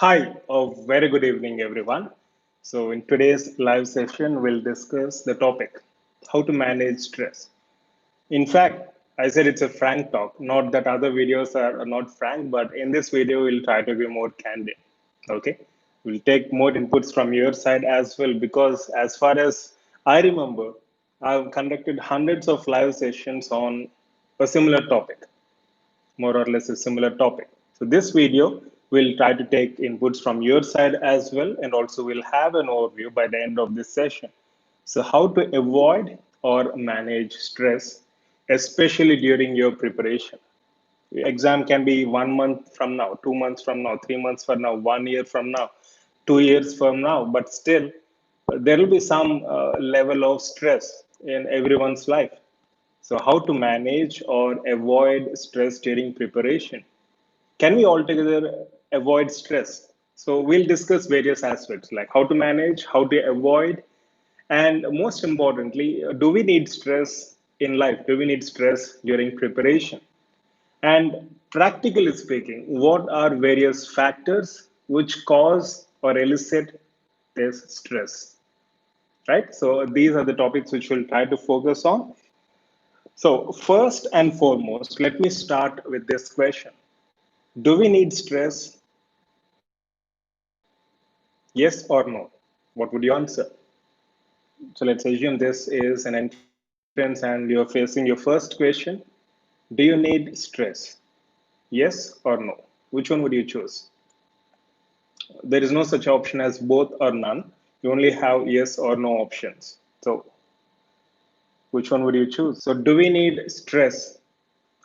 Hi, a very good evening, everyone. So, in today's live session, we'll discuss the topic how to manage stress. In fact, I said it's a frank talk, not that other videos are not frank, but in this video, we'll try to be more candid. Okay, we'll take more inputs from your side as well, because as far as I remember, I've conducted hundreds of live sessions on a similar topic, more or less a similar topic. So this video will try to take inputs from your side as well, and also we'll have an overview by the end of this session. So how to avoid or manage stress, especially during your preparation. Exam can be 1 month from now, 2 months from now, 3 months from now, 1 year from now, 2 years from now, but still there will be some level of stress in everyone's life. So, how to manage or avoid stress during preparation? Can we altogether avoid stress? So, we'll discuss various aspects like how to manage, how to avoid, and most importantly, do we need stress in life? Do we need stress during preparation? And practically speaking, what are various factors which cause or elicit this stress? Right? So, these are the topics which we'll try to focus on. So, first and foremost, let me start with this question. Do we need stress? Yes or no? What would you answer? So, let's assume this is an entrance and you're facing your first question. Do you need stress? Yes or no? Which one would you choose? There is no such option as both or none. You only have yes or no options. So, which one would you choose? So, do we need stress?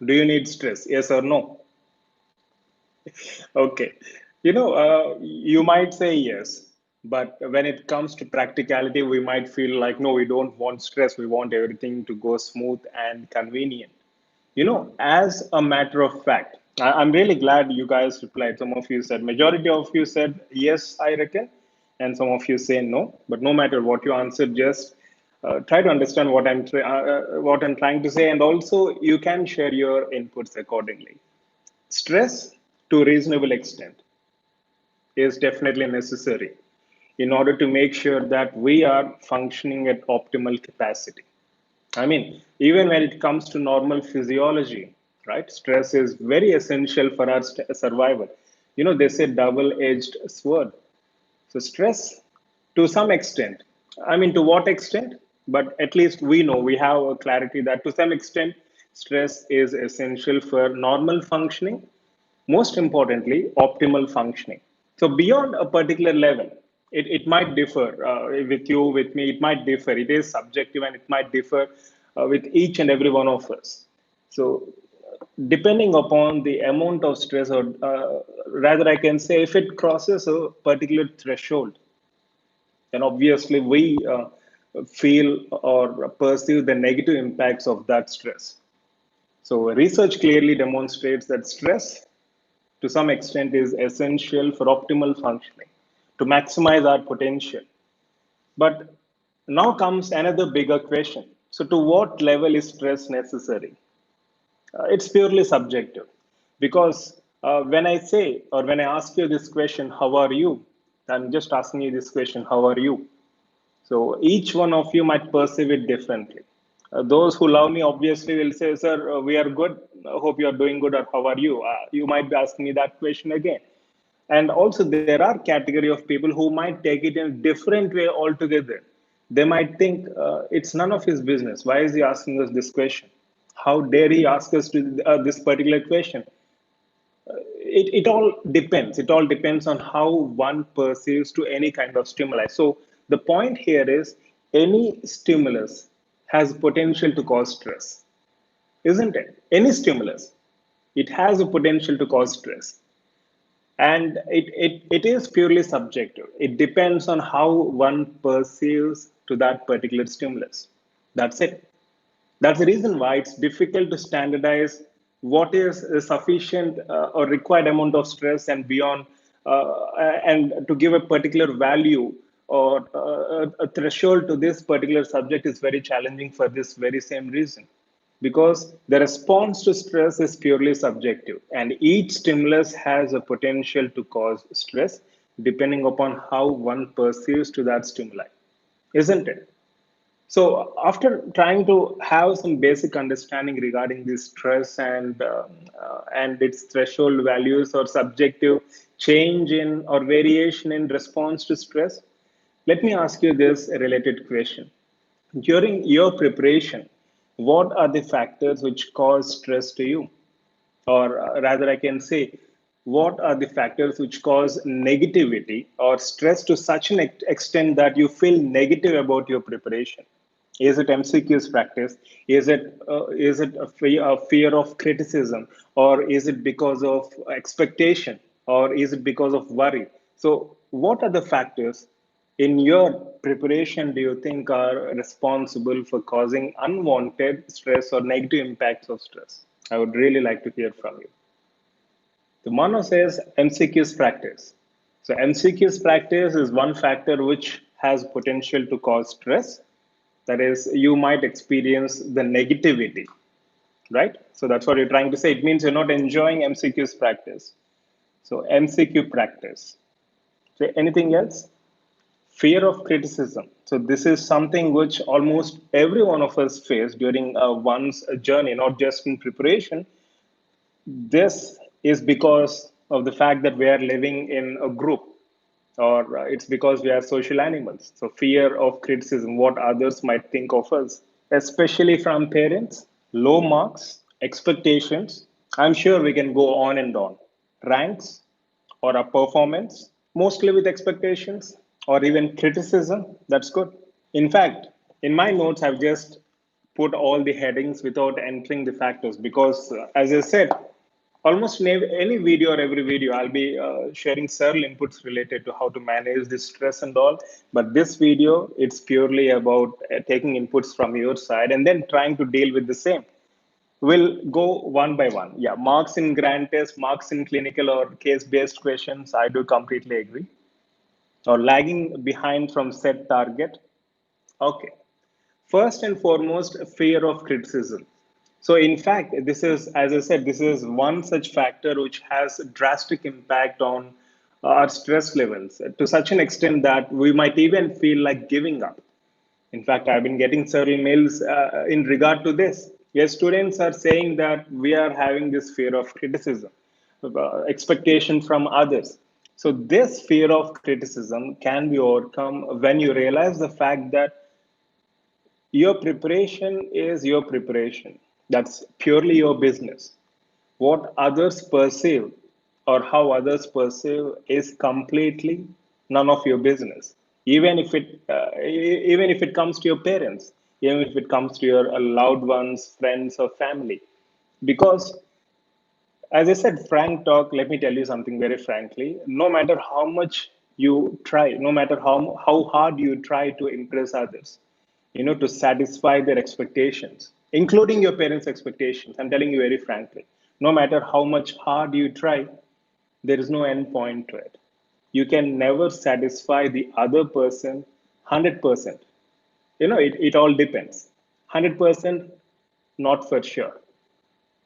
Do you need stress? Yes or no? Okay. You might say yes, but when it comes to practicality, we might feel like, no, we don't want stress. We want everything to go smooth and convenient. As a matter of fact, I'm really glad you guys replied. Some of you said, majority of you said yes, I reckon, and some of you say no. But no matter what you answered, just try to understand what I'm trying to say, and also you can share your inputs accordingly. Stress, to a reasonable extent, is definitely necessary in order to make sure that we are functioning at optimal capacity. I mean, even when it comes to normal physiology, right? Stress is very essential for our survival. They say double edged sword. So, stress to some extent, I mean, to what extent? But at least we know, we have a clarity that to some extent, stress is essential for normal functioning, most importantly, optimal functioning. So, beyond a particular level, it might differ with you, with me, it might differ. It is subjective and it might differ with each and every one of us. So, depending upon the amount of stress, or rather, I can say if it crosses a particular threshold, then obviously we feel or perceive the negative impacts of that stress. So, research clearly demonstrates that stress, to some extent, is essential for optimal functioning to maximize our potential. But now comes another bigger question. So, to what level is stress necessary? It's purely subjective because when I say or when I ask you this question, how are you? I'm just asking you this question, how are you? So each one of you might perceive it differently. Those who love me obviously will say, sir, we are good. Hope you are doing good, or how are you? You might be asking me that question again. And also, there are category of people who might take it in a different way altogether. They might think it's none of his business. Why is he asking us this question? How dare he ask us to this particular question? It all depends. It all depends on how one perceives to any kind of stimuli. So the point here is any stimulus has potential to cause stress, isn't it? Any stimulus, it has a potential to cause stress. And it is purely subjective. It depends on how one perceives to that particular stimulus. That's it. That's the reason why it's difficult to standardize what is a sufficient or required amount of stress and beyond, and to give a particular value or a threshold to this particular subject is very challenging for this very same reason. because the response to stress is purely subjective, and each stimulus has a potential to cause stress depending upon how one perceives to that stimuli, isn't it? So, after trying to have some basic understanding regarding this stress and its threshold values or subjective change in or variation in response to stress, let me ask you this related question. During your preparation, what are the factors which cause stress to you? Or rather, I can say, what are the factors which cause negativity or stress to such an extent that you feel negative about your preparation? Is it MCQs practice? Is it a fear of criticism, or is it because of expectation, or is it because of worry? So, what are the factors in your preparation do you think are responsible for causing unwanted stress or negative impacts of stress? I would really like to hear from you. The mono says MCQs practice. So MCQs practice is one factor which has potential to cause stress. That is, you might experience the negativity, right? So that's what you're trying to say. It means you're not enjoying MCQs practice. So MCQ practice. So anything else? Fear of criticism. So this is something which almost every one of us face during one's journey, not just in preparation. This is because of the fact that we are living in a group, or it's because we are social animals. So, fear of criticism, what others might think of us, especially from parents, low marks, expectations. I'm sure we can go on and on. Ranks or a performance, mostly with expectations, or even criticism. That's good. In fact, in my notes, I've just put all the headings without entering the factors because, as I said, almost in any video or every video, I'll be sharing several inputs related to how to manage this stress and all. But this video, it's purely about taking inputs from your side and then trying to deal with the same. We'll go one by one. Yeah, marks in grand test, marks in clinical or case based questions. I do completely agree. Or lagging behind from set target. Okay. First and foremost, fear of criticism. So, in fact, this is, as I said, this is one such factor which has a drastic impact on our stress levels to such an extent that we might even feel like giving up. In fact, I've been getting several mails in regard to this. Yes, students are saying that we are having this fear of criticism, expectation from others. So, this fear of criticism can be overcome when you realize the fact that your preparation is your preparation. That's purely your business. What others perceive or how others perceive is completely none of your business. Even if it comes to your parents, even if it comes to your loved ones, friends, or family, because as I said, frank talk, let me tell you something very frankly. No matter how much you try, no matter how hard you try to impress others, to satisfy their expectations, including your parents' expectations, I'm telling you very frankly, no matter how much hard you try, there is no end point to it. You can never satisfy the other person 100%. It all depends. 100%, not for sure.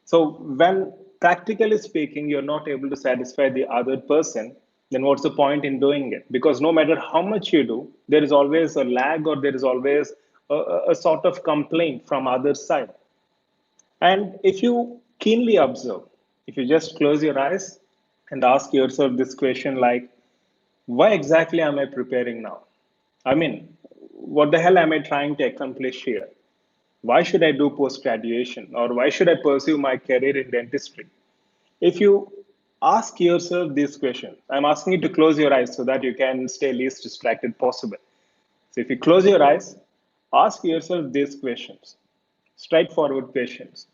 So, when practically speaking, you're not able to satisfy the other person, then what's the point in doing it? Because no matter how much you do, there is always a lag or there is always a sort of complaint from other side. And if you keenly observe, if you just close your eyes and ask yourself this question like, why exactly am I preparing now? I mean, what the hell am I trying to accomplish here? Why should I do post graduation or why should I pursue my career in dentistry? If you ask yourself this question, I'm asking you to close your eyes so that you can stay least distracted possible. So if you close your eyes, ask yourself these questions, straightforward questions,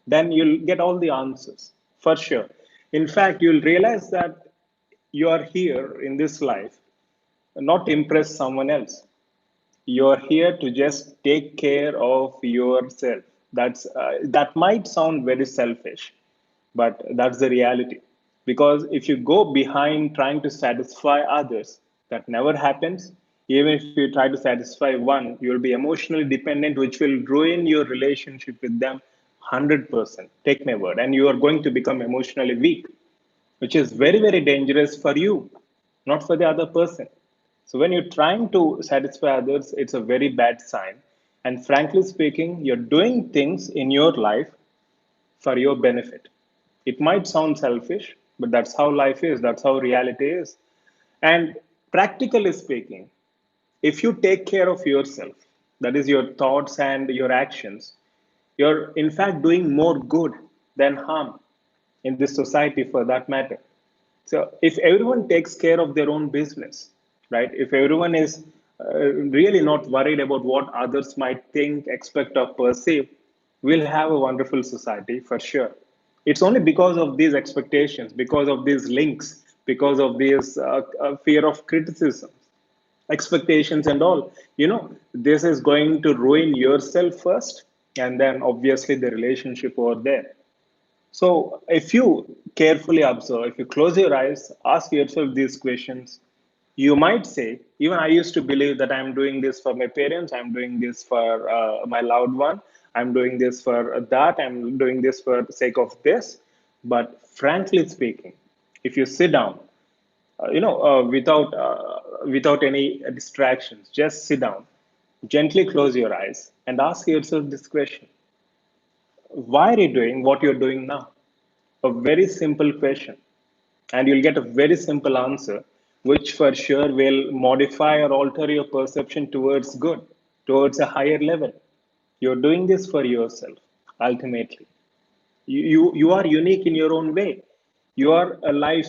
then you'll get all the answers for sure. In fact, you'll realize that you are here in this life not to impress someone else. You're here to just take care of yourself. That might sound very selfish, but that's the reality. Because if you go behind trying to satisfy others, that never happens. Even if you try to satisfy one, you'll be emotionally dependent, which will ruin your relationship with them 100%. Take my word. And you are going to become emotionally weak, which is very, very dangerous for you, not for the other person. So when you're trying to satisfy others, it's a very bad sign. And frankly speaking, you're doing things in your life for your benefit. It might sound selfish, but that's how life is, that's how reality is. And practically speaking, if you take care of yourself, that is your thoughts and your actions, you're in fact doing more good than harm in this society for that matter. So if everyone takes care of their own business, right? If everyone is really not worried about what others might think, expect, or perceive, we'll have a wonderful society for sure. It's only because of these expectations, because of these links, because of this fear of criticism, expectations, and all. This is going to ruin yourself first, and then obviously the relationship over there. So, if you carefully observe, if you close your eyes, ask yourself these questions, you might say, even I used to believe that I'm doing this for my parents, I'm doing this for my loved one, I'm doing this for that, I'm doing this for the sake of this. But frankly speaking, if you sit down, without any distractions, just sit down, gently close your eyes, and ask yourself this question: why are you doing what you're doing now? A very simple question, and you'll get a very simple answer, which for sure will modify or alter your perception towards good, towards a higher level. You're doing this for yourself, ultimately. You are unique in your own way. You are a life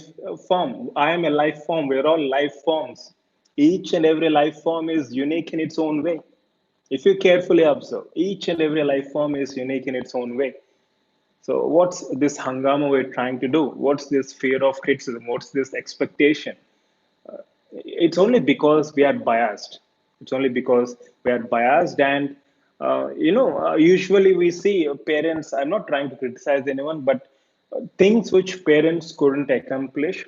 form. I am a life form. We're all life forms. Each and every life form is unique in its own way. If you carefully observe, each and every life form is unique in its own way. So, what's this hangama we're trying to do? What's this fear of criticism? What's this expectation? It's only because we are biased. It's only because we are biased, and usually we see parents. I'm not trying to criticize anyone, but things which parents couldn't accomplish,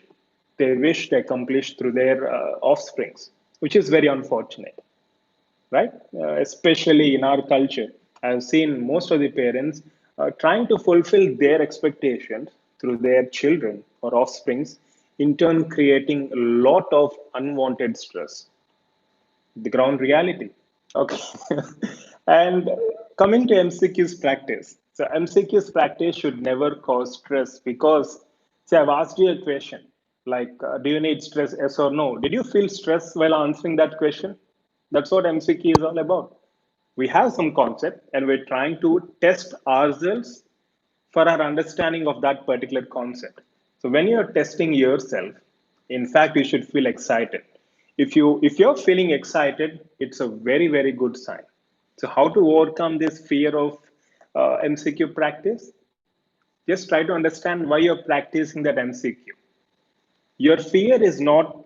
they wish to accomplish through their offsprings, which is very unfortunate, right? Especially in our culture, I've seen most of the parents trying to fulfill their expectations through their children or offsprings, in turn creating a lot of unwanted stress, the ground reality. Okay. And coming to MCQ's practice. So MCQ's practice should never cause stress because, say, I've asked you a question like, do you need stress? Yes or no? Did you feel stress while answering that question? That's what MCQ is all about. We have some concept and we're trying to test ourselves for our understanding of that particular concept. So when you're testing yourself, in fact, you should feel excited. If you're feeling excited, it's a very, very good sign. So how to overcome this fear of MCQ practice? Just try to understand why you're practicing that MCQ. Your fear is not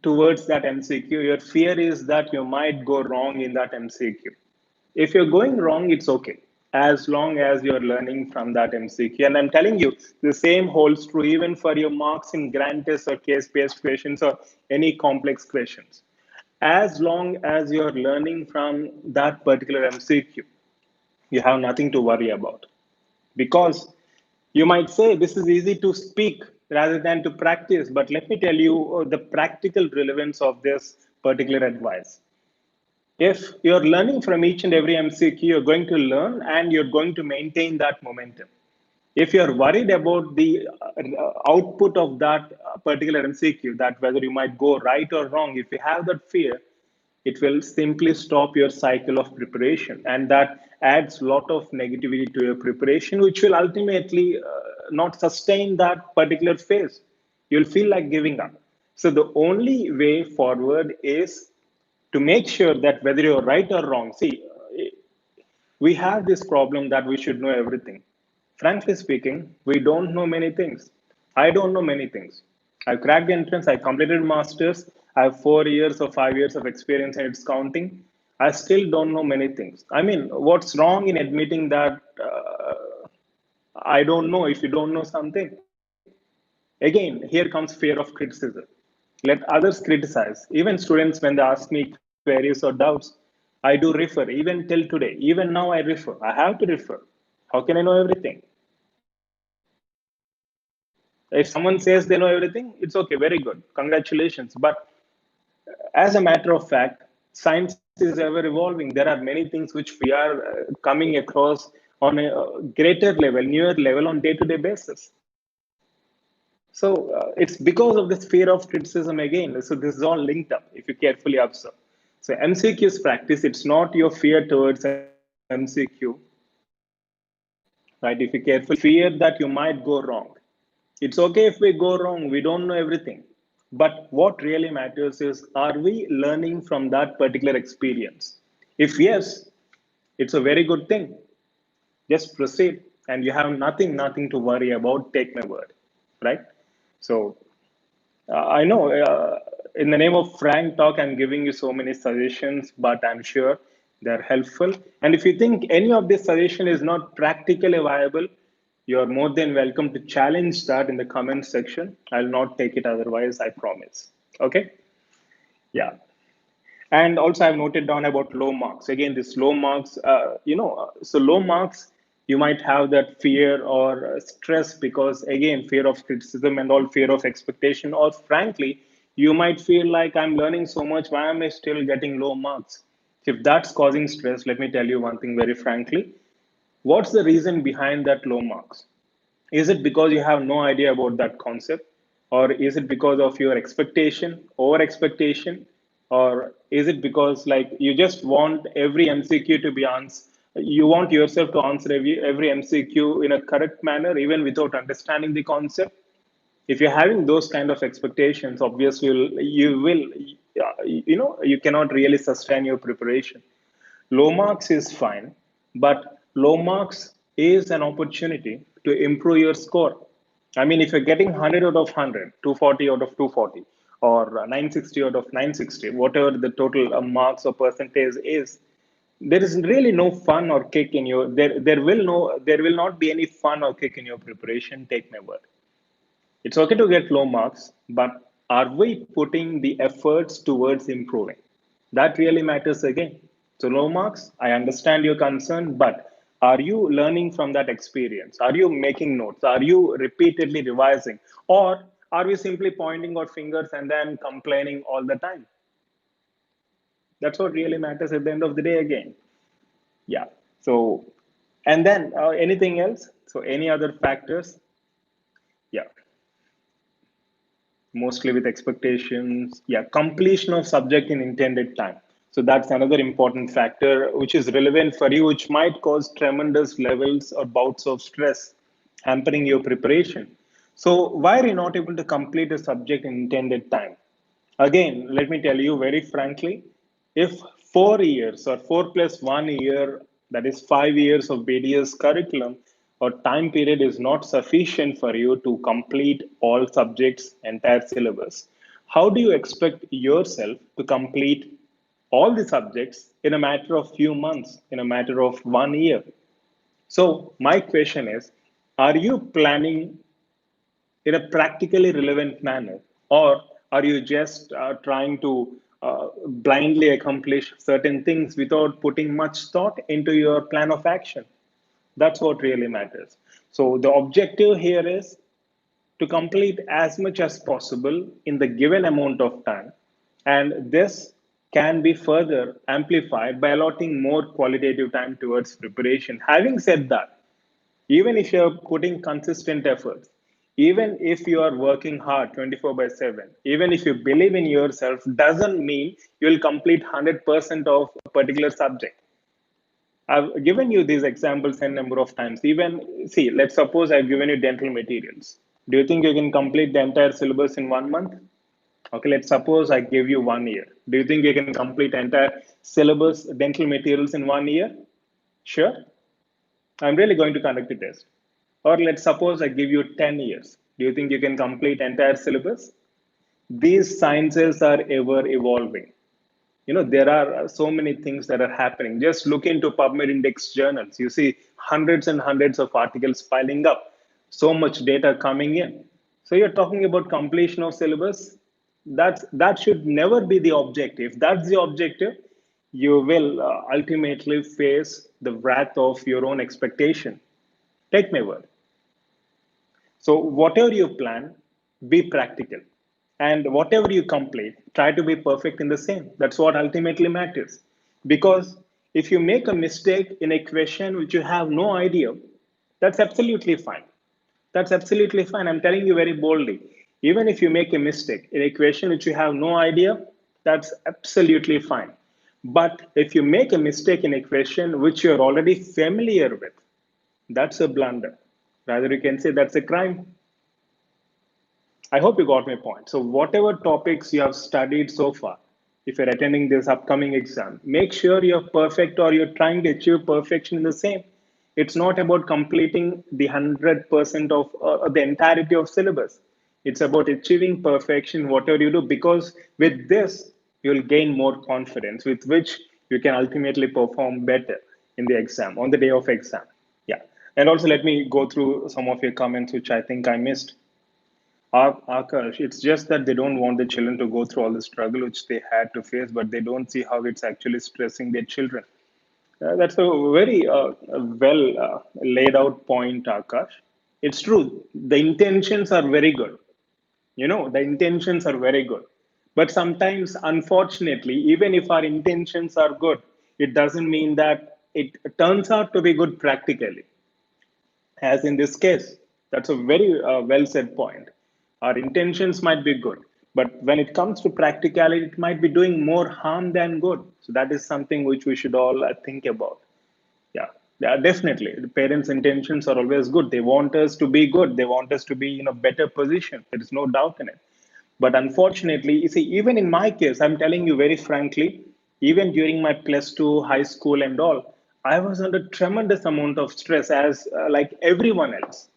towards that MCQ. Your fear is that you might go wrong in that MCQ. If you're going wrong, it's okay, as long as you're learning from that MCQ. And I'm telling you, the same holds true even for your marks in grand tests or case-based questions or any complex questions. As long as you're learning from that particular MCQ, you have nothing to worry about. Because you might say this is easy to speak rather than to practice, but let me tell you the practical relevance of this particular advice. If you're learning from each and every MCQ, you're going to learn and you're going to maintain that momentum. If you're worried about the output of that particular MCQ, that whether you might go right or wrong, if you have that fear, it will simply stop your cycle of preparation, and that adds a lot of negativity to your preparation, which will ultimately not sustain that particular phase. You'll feel like giving up. So the only way forward is to make sure that whether you're right or wrong, see, we have this problem that we should know everything. Frankly speaking, we don't know many things. I don't know many things. I've cracked the entrance, I completed masters, I have 4 years or 5 years of experience and it's counting. I still don't know many things. I mean, what's wrong in admitting that I don't know if you don't know something? Again, here comes fear of criticism. Let others criticize. Even students, when they ask me queries or doubts, I do refer, even till today. Even now, I refer. I have to refer. How can I know everything? If someone says they know everything, it's okay, very good, congratulations. But as a matter of fact, science is ever evolving. There are many things which we are coming across on a greater level, newer level on day-to-day basis. So it's because of this fear of criticism again. So this is all linked up if you carefully observe. So MCQ's practice, it's not your fear towards MCQ, right? If you carefully observe, it's your fear that you might go wrong. It's okay if we go wrong, we don't know everything. But what really matters is, are we learning from that particular experience? If yes, it's a very good thing. Just proceed, and you have nothing to worry about. Take my word, right? So I know in the name of frank talk, I'm giving you so many suggestions, but I'm sure they're helpful. And if you think any of this suggestion is not practically viable, you're more than welcome to challenge that in the comment section. I'll not take it otherwise, I promise. Okay? Yeah. And also I've noted down about low marks. Again, this low marks, so low marks, you might have that fear or stress because, again, fear of criticism and all, fear of expectation, or frankly, you might feel like I'm learning so much, why am I still getting low marks? If that's causing stress, let me tell you one thing very frankly. What's the reason behind that low marks? Is it because you have no idea about that concept? Or is it because of your expectation, over expectation? Or is it because like you just want every MCQ to be answered? You want yourself to answer every MCQ in a correct manner, even without understanding the concept? If you're having those kind of expectations, obviously you cannot really sustain your preparation. Low marks is fine, but low marks is an opportunity to improve your score. I mean, if you're getting 100 out of 100, 240 out of 240, or 960 out of 960, whatever the total marks or percentage is, there is really no fun or kick in your there will not be any fun or kick in your preparation. Take my word. It's okay to get low marks, but are we putting the efforts towards improving? That really matters again. So, low marks, I understand your concern, but are you learning from that experience? Are you making notes? Are you repeatedly revising? Or are we simply pointing our fingers and then complaining all the time? That's what really matters at the end of the day again. Yeah. So, and then anything else? So, any other factors? Yeah. Mostly with expectations. Yeah, completion of subject in intended time. So that's another important factor which is relevant for you, which might cause tremendous levels or bouts of stress, hampering your preparation. So why are you not able to complete a subject in intended time? Again, let me tell you very frankly, if 4 years or 4 plus 1 year, that is 5 years of BDS curriculum or time period is not sufficient for you to complete all subjects, entire syllabus, how do you expect yourself to complete all the subjects in a matter of few months, in a matter of 1 year? So, my question is, are you planning in a practically relevant manner? Or are you just trying to blindly accomplish certain things without putting much thought into your plan of action? That's what really matters. So, the objective here is to complete as much as possible in the given amount of time. And this can be further amplified by allotting more qualitative time towards preparation. Having said that, even if you're putting consistent efforts, even if you are working hard 24 by 7, even if you believe in yourself, doesn't mean you'll complete 100% of a particular subject. I've given you these examples a number of times. Even, see, let's suppose I've given you dental materials. Do you think you can complete the entire syllabus in 1 month? Okay, let's suppose I give you 1 year. Do you think you can complete entire syllabus dental materials in 1 year? Sure. I'm really going to conduct a test. Or let's suppose I give you 10 years. Do you think you can complete entire syllabus? These sciences are ever evolving. There are so many things that are happening. Just look into PubMed index journals. You see hundreds and hundreds of articles piling up, so much data coming in. So you're talking about completion of syllabus. That should never be the objective. If that's the objective, you will ultimately face the wrath of your own expectation. Take my word. So, whatever you plan, be practical. And whatever you complete, try to be perfect in the same. That's what ultimately matters. Because if you make a mistake in a question which you have no idea, that's absolutely fine. That's absolutely fine. I'm telling you very boldly. Even if you make a mistake in a question which you have no idea, that's absolutely fine. But if you make a mistake in a question which you're already familiar with, that's a blunder. Rather, you can say that's a crime. I hope you got my point. So, whatever topics you have studied so far, if you're attending this upcoming exam, make sure you're perfect or you're trying to achieve perfection in the same. It's not about completing the 100% of the entirety of syllabus. It's about achieving perfection, whatever you do, because with this, you'll gain more confidence, with which you can ultimately perform better in the exam, on the day of exam. Yeah. And also, let me go through some of your comments, which I think I missed. Akash, it's just that they don't want the children to go through all the struggle which they had to face, but they don't see how it's actually stressing their children. That's a very well laid out point, Akash. It's true. The intentions are very good. The intentions are very good. But sometimes, unfortunately, even if our intentions are good, it doesn't mean that it turns out to be good practically, as in this case. That's a very well said point. Our intentions might be good, but when it comes to practicality, it might be doing more harm than good. So that is something which we should all think about. Yeah, yeah, definitely. The parents' intentions are always good. They want us to be good. They want us to be in a better position. There is no doubt in it. But unfortunately, you see, even in my case, I'm telling you very frankly, even during my plus two, high school, and all, I was under tremendous amount of stress as like everyone else,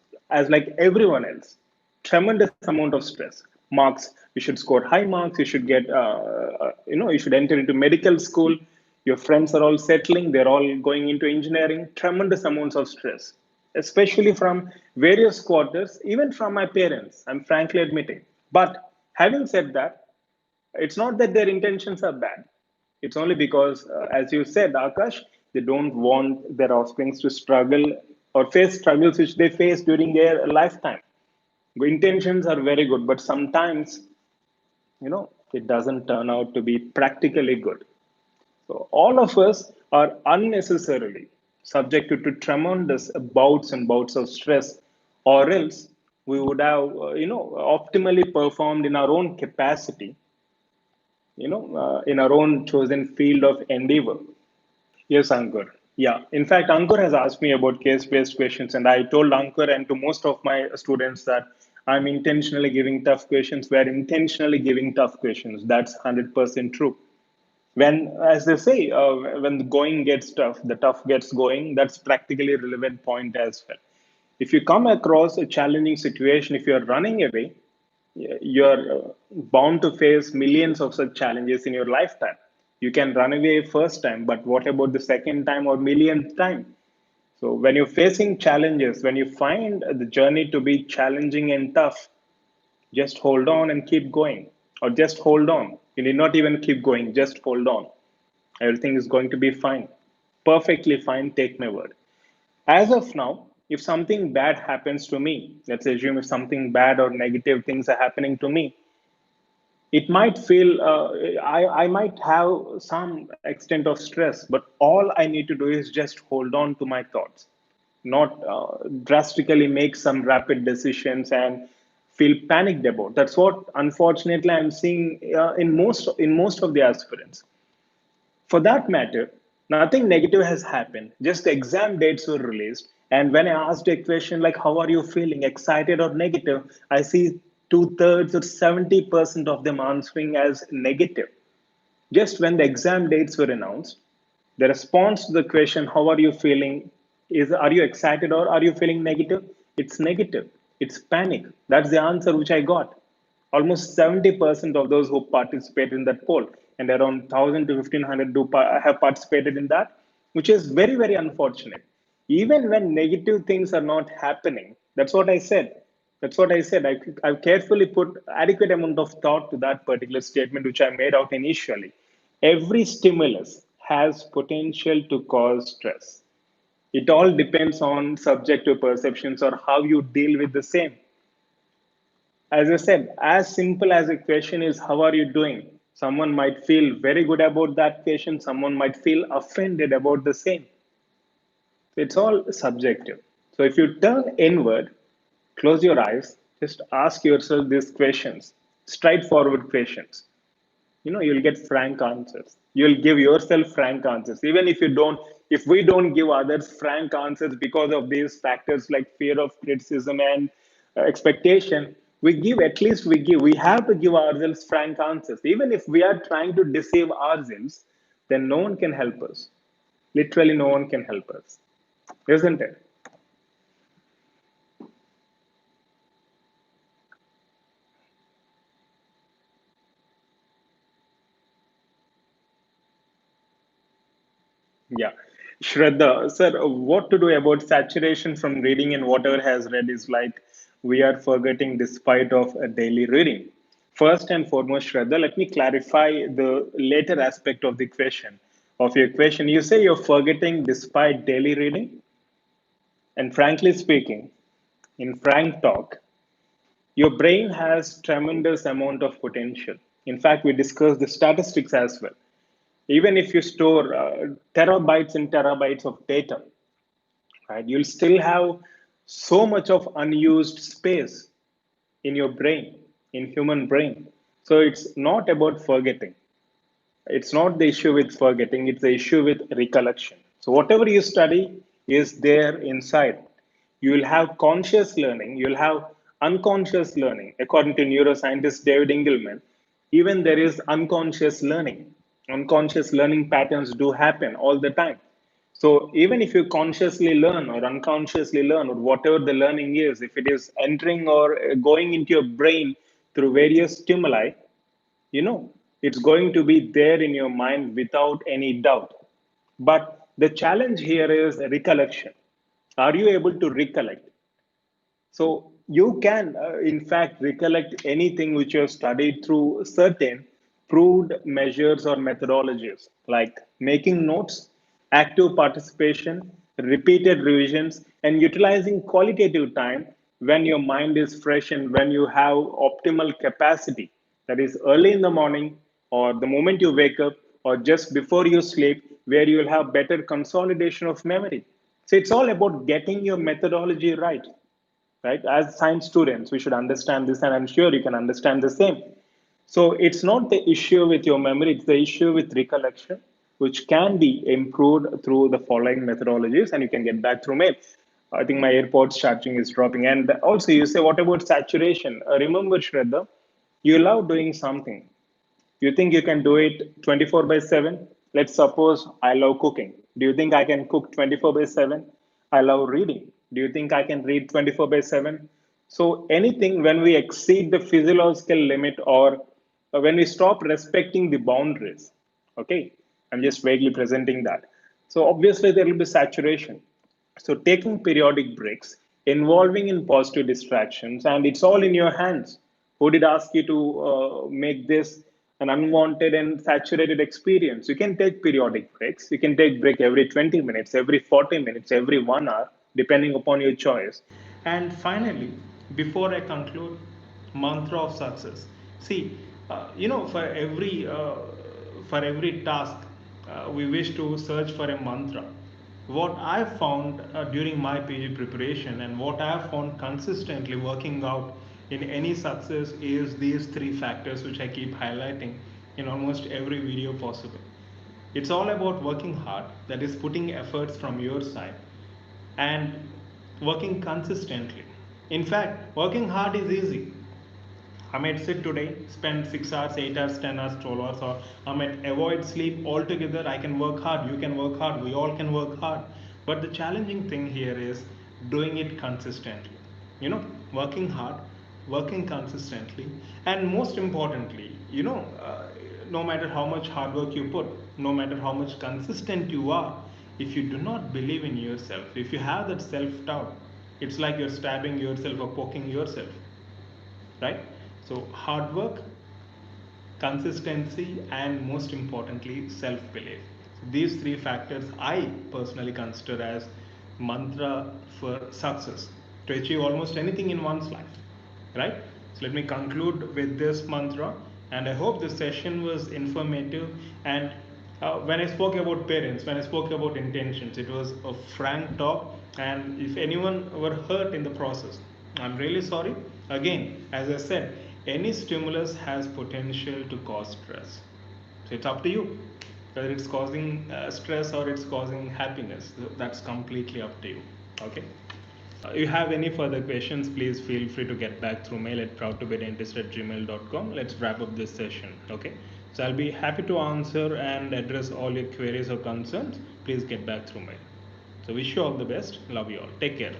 tremendous amount of stress. Marks, you should score high marks. You should get, you should enter into medical school. Your friends are all settling. They're all going into engineering. Tremendous amounts of stress, especially from various quarters, even from my parents. I'm frankly admitting. But having said that, it's not that their intentions are bad. It's only because, as you said, Akash, they don't want their offsprings to struggle or face struggles which they face during their lifetime. Intentions are very good, but sometimes, it doesn't turn out to be practically good. So all of us are unnecessarily subjected to tremendous bouts and bouts of stress, or else we would have, optimally performed in our own capacity, in our own chosen field of endeavor. Yes, Ankur. Yeah. In fact, Ankur has asked me about case-based questions, and I told Ankur and to most of my students that I'm intentionally giving tough questions. We're intentionally giving tough questions. That's 100% true. When, as they say, when the going gets tough, the tough gets going. That's practically a relevant point as well. If you come across a challenging situation, if you're running away, you're bound to face millions of such challenges in your lifetime. You can run away first time, but what about the second time or millionth time? So when you're facing challenges, when you find the journey to be challenging and tough, just hold on and keep going, or just hold on. You need not even keep going, just hold on. Everything is going to be fine, perfectly fine. Take my word. As of now, if something bad happens to me, let's assume if something bad or negative things are happening to me, it might feel, I might have some extent of stress, but all I need to do is just hold on to my thoughts, not drastically make some rapid decisions and feel panicked about. That's what unfortunately I'm seeing in most of the aspirants. For that matter, nothing negative has happened. Just the exam dates were released. And when I asked a question like, how are you feeling, excited or negative? I see two-thirds or 70% of them answering as negative. Just when the exam dates were announced, the response to the question, how are you feeling, is are you excited or are you feeling negative? It's negative. It's panic. That's the answer which I got. Almost 70% of those who participated in that poll, and around 1,000 to 1,500 have participated in that, which is very, very unfortunate. Even when negative things are not happening, that's what I said. That's what I said. I've carefully put adequate amount of thought to that particular statement, which I made out initially. Every stimulus has potential to cause stress. It all depends on subjective perceptions or how you deal with the same. As I said, as simple as a question is, how are you doing? Someone might feel very good about that question, someone might feel offended about the same. It's all subjective. So if you turn inward, close your eyes, just ask yourself these questions, straightforward questions. You'll get frank answers. You'll give yourself frank answers. Even if we don't give others frank answers because of these factors like fear of criticism and expectation, we have to give ourselves frank answers. Even if we are trying to deceive ourselves, then no one can help us. Literally, no one can help us, isn't it? Yeah. Shraddha, sir, what to do about saturation from reading and whatever has read is like we are forgetting despite of a daily reading. First and foremost, Shraddha, let me clarify the later aspect of the question. Of your question, you say you're forgetting despite daily reading. And frankly speaking, in frank talk, your brain has tremendous amount of potential. In fact, we discussed the statistics as well. Even if you store terabytes and terabytes of data, right, you'll still have so much of unused space in your brain, in human brain. So it's not about forgetting. It's not the issue with forgetting, it's the issue with recollection. So whatever you study is there inside. You will have conscious learning, you'll have unconscious learning. According to neuroscientist David Engelman, even there is unconscious learning. Unconscious learning patterns do happen all the time. So even if you consciously learn or unconsciously learn or whatever the learning is, if it is entering or going into your brain through various stimuli, you know it's going to be there in your mind without any doubt. But the challenge here is recollection. Are you able to recollect? So you can, in fact, recollect anything which you have studied through certain proved measures or methodologies, like making notes, active participation, repeated revisions, and utilizing qualitative time when your mind is fresh and when you have optimal capacity. That is early in the morning, or the moment you wake up, or just before you sleep, where you will have better consolidation of memory. So it's all about getting your methodology right, right? As science students, we should understand this, and I'm sure you can understand the same. So it's not the issue with your memory, it's the issue with recollection, which can be improved through the following methodologies, and you can get back through mail. I think my AirPods charging is dropping. And also, you say, what about saturation? Remember, Shraddha, you love doing something. You think you can do it 24 by 7? Let's suppose I love cooking. Do you think I can cook 24 by 7? I love reading. Do you think I can read 24 by 7? So, anything when we exceed the physiological limit or when we stop respecting the boundaries, okay, I'm just vaguely presenting that. So, obviously, there will be saturation. So, taking periodic breaks, involving in positive distractions, and it's all in your hands. Who did ask you to make this an unwanted and saturated experience? You can take periodic breaks. You can take break every 20 minutes, every 40 minutes, every 1 hour, depending upon your choice. And finally, before I conclude, mantra of success. See, for every task, we wish to search for a mantra. What I found during my PG preparation and what I have found consistently working out in any success is these three factors which I keep highlighting in almost every video possible. It's all about working hard, that is, putting efforts from your side, and working consistently. In fact, working hard is easy. I might sit today, spend 6 hours, 8 hours, 10 hours, 12 hours, or I might avoid sleep altogether. I can work hard, you can work hard, we all can work hard. But the challenging thing here is doing it consistently. You know, working hard, working consistently, and most importantly, no matter how much hard work you put, no matter how much consistent you are, if you do not believe in yourself, if you have that self doubt, it's like you're stabbing yourself or poking yourself, right? So, hard work, consistency, and most importantly, self belief. These three factors I personally consider as mantra for success to achieve almost anything in one's life, right? So let me conclude with this mantra, and I hope this session was informative. And when I spoke about parents, when I spoke about intentions, it was a frank talk. And if anyone were hurt in the process, I'm really sorry. Again, as I said, any stimulus has potential to cause stress. So it's up to you whether it's causing stress or it's causing happiness. So that's completely up to you. Okay. You have any further questions, please feel free to get back through mail at proudtobedentist@gmail.com. Let's wrap up this session. Okay. So I'll be happy to answer and address all your queries or concerns. Please get back through mail. So wish you all the best. Love you all. Take care.